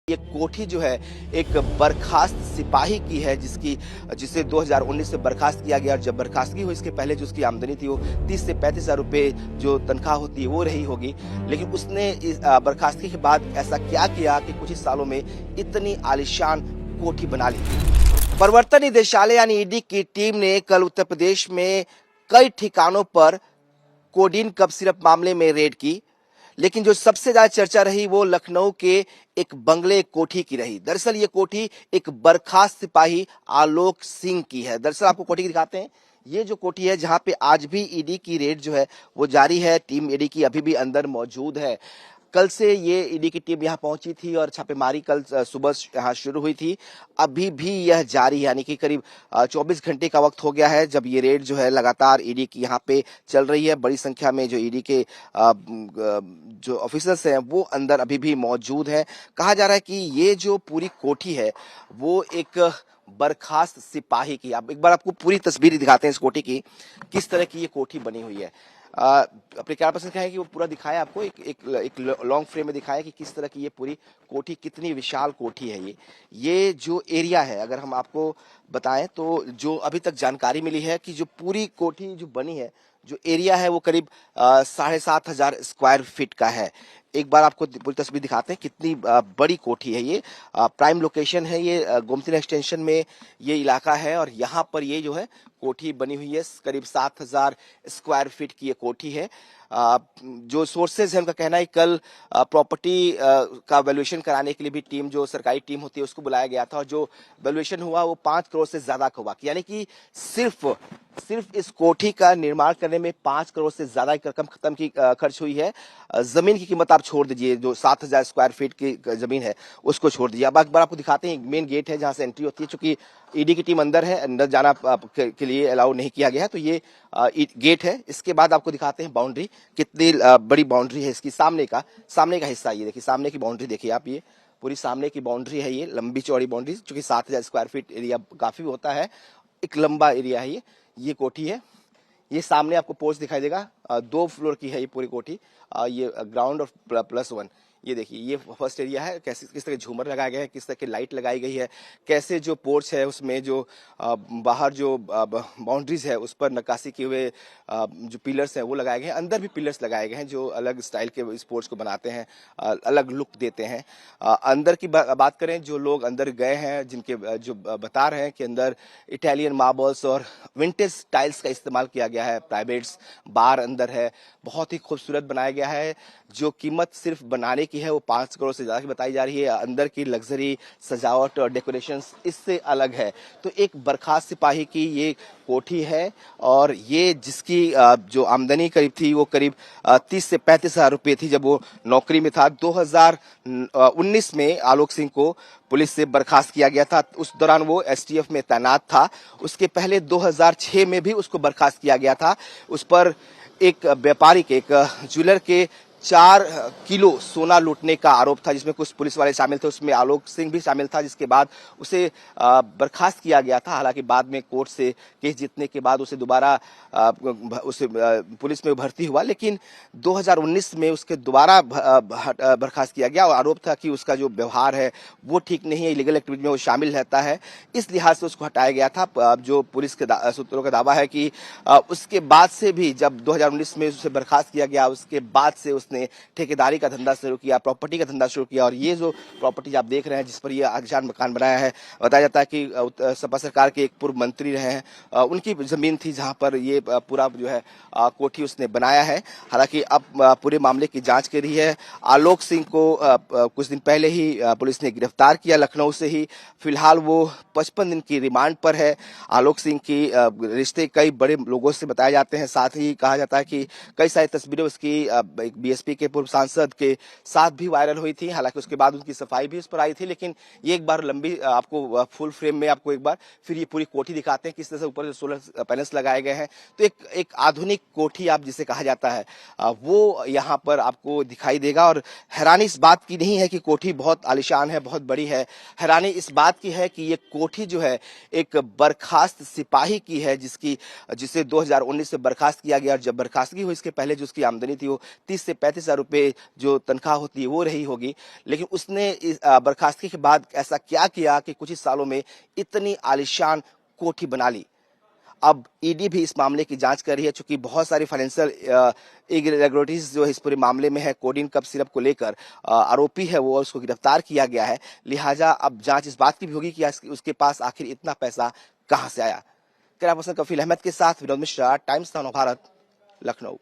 ये कोठी जो है एक बर्खास्त सिपाही की है जिसे 2019 से बर्खास्त किया गया और जब बर्खास्तगी हुई इसके पहले जो उसकी आमदनी थी वो 30 से 35 हजार रुपये जो तनख्वाह होती है वो रही होगी। लेकिन उसने इस बर्खास्तगी के बाद ऐसा क्या किया कि कुछ ही सालों में इतनी आलीशान कोठी बना ली। प्रवर्तन निदेशालय यानी ईडी की टीम ने कल उत्तर प्रदेश में कई ठिकानों पर कोडीन कफ सिरप मामले में रेड की, लेकिन जो सबसे ज्यादा चर्चा रही वो लखनऊ के एक बंगले कोठी की रही। दरअसल ये कोठी एक बर्खास्त सिपाही आलोक सिंह की है। दरअसल आपको कोठी की दिखाते हैं। ये जो कोठी है जहां पे आज भी ईडी की रेड जो है वो जारी है। टीम ईडी की अभी भी अंदर मौजूद है। कल से ये ईडी की टीम यहाँ पहुंची थी और छापेमारी कल सुबह यहाँ शुरू हुई थी। अभी भी यह जारी है, यानी कि करीब 24 घंटे का वक्त हो गया है जब ये रेड जो है लगातार ईडी की यहाँ पे चल रही है। बड़ी संख्या में जो ईडी के जो ऑफिसर्स हैं वो अंदर अभी भी मौजूद हैं। कहा जा रहा है कि ये जो पूरी कोठी है वो एक बर्खास्त सिपाही की। अब एक बार आपको पूरी तस्वीर दिखाते हैं इस कोठी की, किस तरह की ये कोठी बनी हुई है। अपने कैमरा पर्सन क्या है कि वो पूरा दिखाया आपको, एक लॉन्ग फ्रेम में दिखाया कि किस तरह की ये पूरी कोठी, कितनी विशाल कोठी है। ये जो एरिया है, अगर हम आपको बताएं तो जो अभी तक जानकारी मिली है कि जो पूरी कोठी जो बनी है, जो एरिया है वो करीब 7,500 स्क्वायर फीट का है। एक बार आपको पूरी तस्वीर दिखाते हैं कितनी बड़ी कोठी है। ये प्राइम लोकेशन है, ये गोमती एक्सटेंशन में ये इलाका है और यहाँ पर ये जो है कोठी बनी हुई है। करीब 7,000 स्क्वायर फीट की ये कोठी है। जो सोर्सेज है उनका कहना है कल प्रॉपर्टी का वैल्यूएशन कराने के लिए भी टीम, जो सरकारी टीम होती है उसको बुलाया गया था और जो वैल्यूएशन हुआ वो 5 करोड़ से ज्यादा का हुआ। यानी कि सिर्फ इस कोठी का निर्माण करने में 5 करोड़ से ज्यादा की रकम की खर्च हुई है। जमीन की कीमत आप छोड़ दीजिए, जो 7,000 स्क्वायर फीट की जमीन है उसको छोड़ दीजिए। अब एक बार आपको दिखाते हैं, मेन गेट है जहां से एंट्री होती है। चूंकि ईडी की टीम अंदर है, अंदर जाना के लिए अलाउ नहीं किया गया है, तो ये गेट है। इसके बाद आपको दिखाते हैं बाउंड्री, कितनी बड़ी बाउंड्री है इसकी। सामने का हिस्सा ये देखिए, सामने की बाउंड्री देखिए आप। ये पूरी सामने की बाउंड्री है, ये लंबी चौड़ी बाउंड्री। चूंकि 7,000 स्क्वायर फीट एरिया काफी होता है, एक लंबा एरिया है ये कोठी है। ये सामने आपको पोर्च दिखाई देगा। 2 फ्लोर की है ये पूरी कोठी। ये ग्राउंड और +1। ये देखिए, ये फर्स्ट एरिया है। कैसे किस तरह के झूमर लगाए गए हैं, किस तरह की लाइट लगाई गई है, कैसे जो पोर्च है उसमें जो बाहर जो बाउंड्रीज है उस पर नक्काशी किए हुए जो पिलर्स हैं वो लगाए गए हैं। अंदर भी पिलर्स लगाए गए हैं जो अलग स्टाइल के इस पोर्च को बनाते हैं, अलग लुक देते हैं। अंदर की बात करें, जो लोग अंदर गए हैं जिनके जो बता रहे हैं कि अंदर इटालियन मार्बल्स और विंटेज टाइल्स का इस्तेमाल किया गया है। प्राइवेट्स बार अंदर है, बहुत ही खूबसूरत बनाया गया है। जो कीमत सिर्फ बनाने की है वो 5 करोड़ से ज्यादा की बताई जा रही है। अंदर की लग्जरी, सजावट और डेकोरेशंस इससे अलग है। तो एक बर्खास्त सिपाही की ये कोठी है और ये जिसकी जो आमदनी करीब थी वो करीब 30 से 35 हजार रुपये थी जब वो नौकरी में था। 2019 में आलोक सिंह को पुलिस से बर्खास्त किया गया था। उस दौरान वो एसटीएफ में तैनात था। उसके पहले 2006 में भी उसको बर्खास्त किया गया था। उस पर एक व्यापारी के, एक ज्वेलर के 4 किलो सोना लूटने का आरोप था, जिसमें कुछ पुलिस वाले शामिल थे, उसमें आलोक सिंह भी शामिल था। जिसके बाद उसे बर्खास्त किया गया था। हालांकि बाद में कोर्ट से केस जीतने के बाद उसे दोबारा उसे पुलिस में भर्ती हुआ, लेकिन 2019 में उसके दोबारा बर्खास्त किया गया और आरोप था कि उसका जो व्यवहार है वो ठीक नहीं है, इलीगल एक्टिविटी में वो शामिल रहता है। इस लिहाज से उसको हटाया गया था। जो पुलिस के सूत्रों का दावा है कि उसके बाद से भी, जब 2019 में उसे बर्खास्त किया गया, उसके बाद से उसने ठेकेदारी का धंधा शुरू किया, प्रॉपर्टी का धंधा शुरू किया। और ये जो प्रॉपर्टी आप देख रहे हैं जिस पर ये आलीशान मकान बनाया है, बताया जाता है कि सपा सरकार के एक पूर्व मंत्री रहे हैं, उनकी जमीन थी जहां पर ये पूरा जो है कोठी उसने बनाया है। हालांकि अब पूरे मामले की जांच कर रही है। आलोक सिंह को कुछ दिन पहले ही पुलिस ने गिरफ्तार किया, लखनऊ से ही। फिलहाल वो 55 दिन की रिमांड पर है। आलोक सिंह की रिश्ते कई बड़े लोगों से बताए जाते हैं। साथ ही कहा जाता है कि कई सारी तस्वीरें उसकी एक बीएसपी के पूर्व सांसद के साथ भी वायरल हुई थी। हालांकि उसके बाद उनकी सफाई भी उस पर आई थी। लेकिन ये एक बार लंबी आपको फुल फ्रेम में आपको एक बार फिर ये पूरी कोठी दिखाते हैं, किस तरह से ऊपर सोलर पैनल्स लगाए गए हैं। तो एक आधुनिक कोठी आप जिसे कहा जाता है वो यहाँ पर आपको दिखाई देगा। और हैरानी इस बात की नहीं है कि कोठी बहुत आलीशान है, बहुत बड़ी है। हैरानी इस बात की है कि ये कोठी जो है एक बर्खास्त सिपाही की है जिसे 2019 से बर्खास्त किया गया और जब बर्खास्तगी हुई इसके पहले जो उसकी आमदनी थी वो 30 से 35,000 रुपये जो तनख्वाह होती है वो रही होगी। लेकिन उसने इस बर्खास्तगी के बाद ऐसा क्या किया कि कुछ ही सालों में इतनी आलीशान कोठी बना ली। अब ईडी भी इस मामले की जांच कर रही है, चूंकि बहुत सारी फाइनेंशियल इरेगुलरिटीज जो इस पूरे मामले में है। कोडिन कप सिरप को लेकर आरोपी है वो, उसको गिरफ्तार किया गया है। लिहाजा अब जांच इस बात की भी होगी कि उसके पास आखिर इतना पैसा कहां से आया। कैमरा पर्सन कफील अहमद के साथ विनोद मिश्रा, टाइम्स नाउ भारत, लखनऊ।